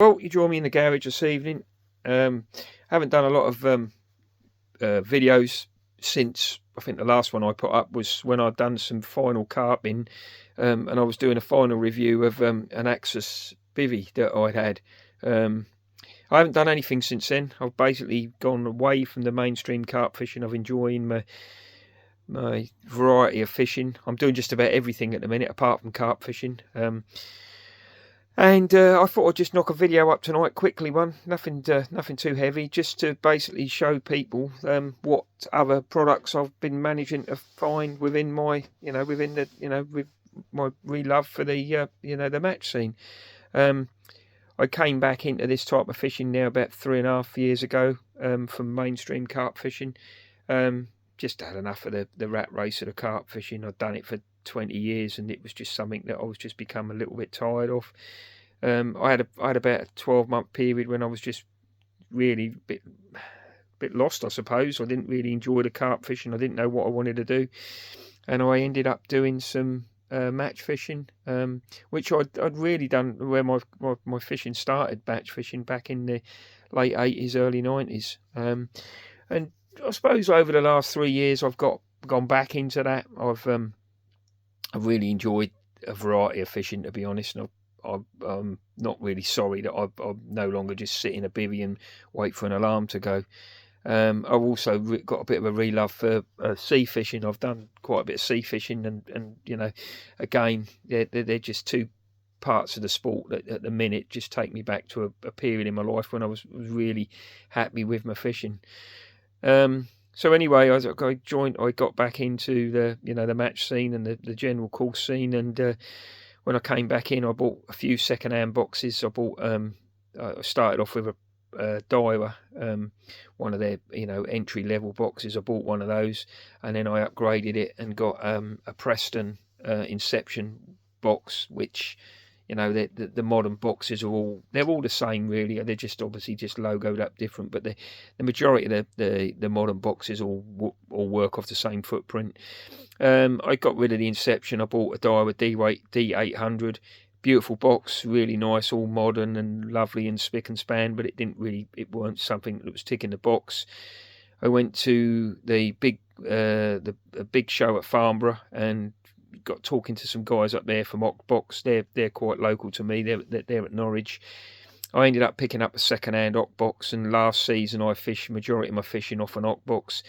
Well, you join me in the garage this evening. Haven't done a lot of videos since I think the last one I put up was when I'd done some final carping, and I was doing a final review of an Axis bivvy that I'd had. I haven't done anything since then. I've basically gone away from the mainstream carp fishing. I've enjoyed my variety of fishing. I'm doing just about everything at the minute apart from carp fishing. And I thought I'd just knock a video up tonight, quickly one, nothing too heavy, just to basically show people what other products I've been managing to find within my, with my re-love for the, the match scene. I came back into this type of fishing now about 3.5 years ago from mainstream carp fishing. Just had enough of the rat race of the carp fishing. I'd done it for 20 years and it was just something that I was just become a little bit tired of. I had about a 12-month period when I was just really bit lost, I suppose. I didn't really enjoy the carp fishing. I didn't know what I wanted to do, and I ended up doing some match fishing, which I'd really done where my fishing started, match fishing back in the late 80s, early 90s. And I suppose over the last 3 years I've gone back into that. I've really enjoyed a variety of fishing, to be honest, and I'm not really sorry that I'm no longer just sit in a bivvy and wait for an alarm to go. I've also got a bit of a re-love for sea fishing. I've done quite a bit of sea fishing, and again, they're just two parts of the sport that at the minute just take me back to a period in my life when I was really happy with my fishing. So anyway, I got back into the match scene and the general course scene, and when I came back in, I bought a few second-hand boxes. I bought I started off with a diver, one of their entry-level boxes. I bought one of those, and then I upgraded it and got a Preston Inception box, which the modern boxes are they're all the same really. They're just obviously just logoed up different, but the majority of the modern boxes all work off the same footprint. I got rid of the Inception. I bought a Daiwa D800, beautiful box, really nice, all modern and lovely and spick and span, but it weren't something that was ticking the box. I went to the big show at Farnborough and got talking to some guys up there from Ockbox. They're quite local to me. They're at Norwich. I ended up picking up a second-hand Ockbox, and last season I fished majority of my fishing off an Ockbox.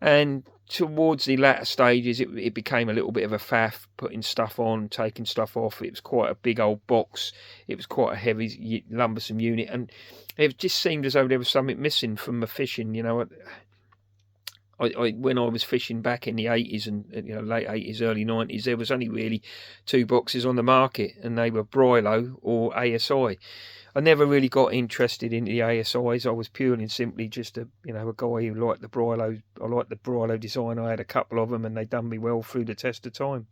And towards the latter stages, it became a little bit of a faff, putting stuff on, taking stuff off. It was quite a big old box. It was quite a heavy, lumbersome unit, and it just seemed as though there was something missing from my fishing. When I was fishing back in the 80s and late 80s, early 90s, there was only really two boxes on the market, and they were Brilo or ASI. I never really got interested in the ASIs. I was purely and simply just a guy who liked the Brilo. I liked the Brilo design. I had a couple of them, and they done me well through the test of time.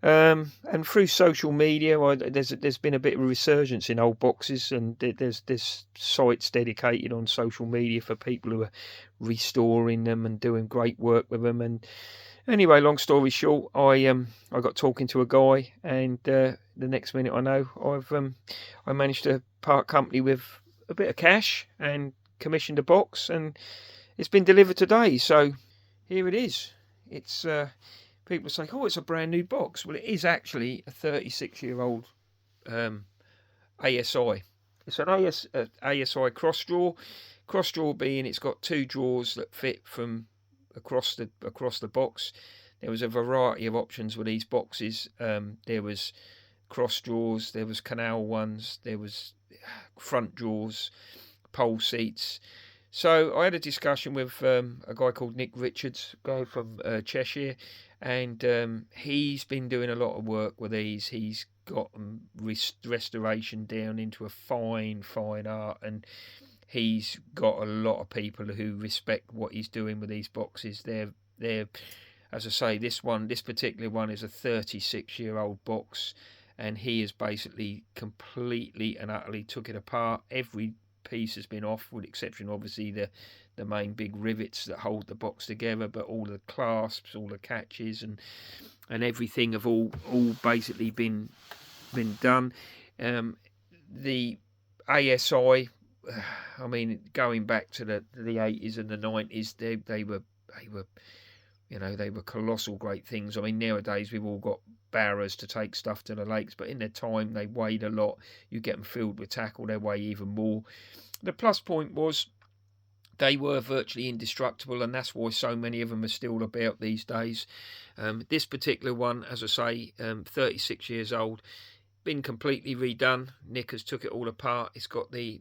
And through social media, there's been a bit of a resurgence in old boxes, and there's sites dedicated on social media for people who are restoring them and doing great work with them. And anyway, long story short, I got talking to a guy, and the next minute I know I managed to part company with a bit of cash and commissioned a box, and it's been delivered today. So here it is. It's people say, "Oh, it's a brand new box." Well, it is actually a 36-year-old ASI. It's an ASI cross drawer. Cross drawer being it's got two drawers that fit from across the box. There was a variety of options with these boxes. There was cross drawers, there was canal ones, there was front drawers, pole seats. So I had a discussion with a guy called Nick Richards, a guy from Cheshire, and he's been doing a lot of work with these. He's got restoration down into a fine art, and he's got a lot of people who respect what he's doing with these boxes. They're as I say, this particular one is a 36-year-old box, and he has basically completely and utterly took it apart. Every piece has been off, with exception obviously the main big rivets that hold the box together, but all the clasps, all the catches, and everything have all basically been done. The ASI, I mean, going back to the 80s and the 90s, they were you know, they were colossal great things. I mean, nowadays we've all got barrows to take stuff to the lakes, but in their time they weighed a lot. You get them filled with tackle, they weigh even more. The plus point was they were virtually indestructible, and that's why so many of them are still about these days. This particular one, as I say, 36 years old, been completely redone. Nick has took it all apart. It's got the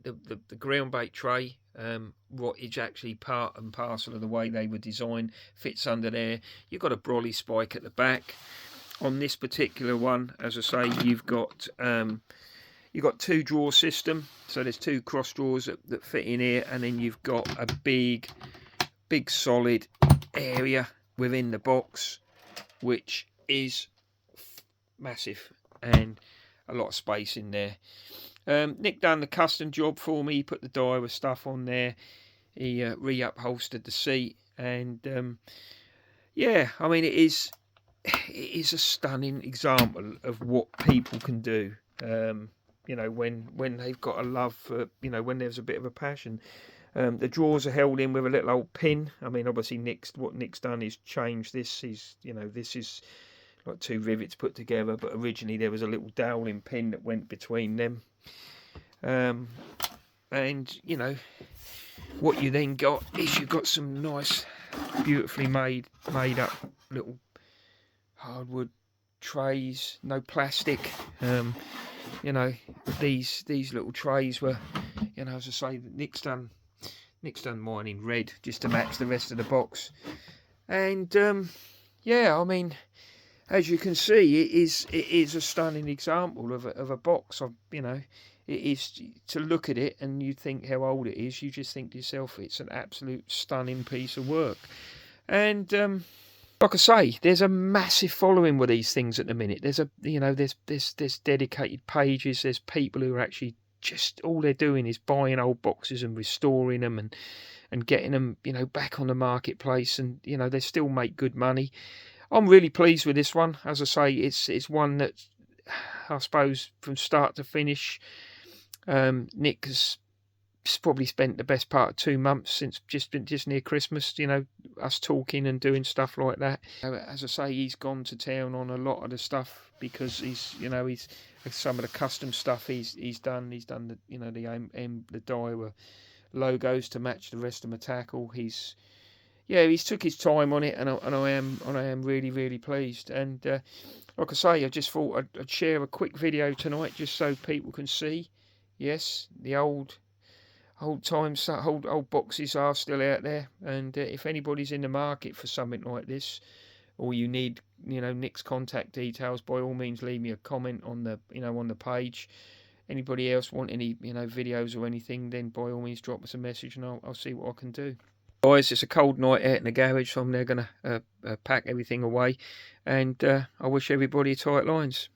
ground bait tray, what is actually part and parcel of the way they were designed, fits under there. You've got a brolly spike at the back. On this particular one, as I say, you've got two drawer system, so there's two cross drawers that fit in here, and then you've got a big solid area within the box, which is massive and a lot of space in there. Nick done the custom job for me. He put the Daiwa stuff on there. He re-upholstered the seat, and yeah, I mean, it is a stunning example of what people can do. You know, when they've got a love for, you know, when there's a bit of a passion. The drawers are held in with a little old pin. I mean, obviously what Nick's done is change this. This is like two rivets put together, but originally there was a little doweling pin that went between them. And you know, what you then got is you've got some nice, beautifully made up little hardwood trays, no plastic. You know, these little trays were, you know, as I say, Nick's done mine in red just to match the rest of the box. And yeah, I mean, as you can see, it is a stunning example of a box. You know, it is, to look at it and you think how old it is, you just think to yourself, it's an absolute stunning piece of work. And like I say, there's a massive following with these things at the minute. There's dedicated pages. There's people who are actually just, all they're doing is buying old boxes and restoring them and getting them, you know, back on the marketplace, and you know, they still make good money. I'm really pleased with this one. As I say, it's one that, I suppose, from start to finish, Nick has probably spent the best part of 2 months since just near Christmas, you know, us talking and doing stuff like that. As I say, he's gone to town on a lot of the stuff, because he's some of the custom stuff he's done the, you know, the Daiwa logos to match the rest of my tackle. He's took his time on it, and I am really pleased. And like I say, I just thought I'd share a quick video tonight just so people can see. Yes, the old boxes are still out there, and if anybody's in the market for something like this, or you need, you know, Nick's contact details, by all means leave me a comment on the, you know, on the page. Anybody else want any, you know, videos or anything, then by all means drop us a message and I'll see what I can do. Guys, it's a cold night out in the garage, so I'm now going to pack everything away, and I wish everybody tight lines.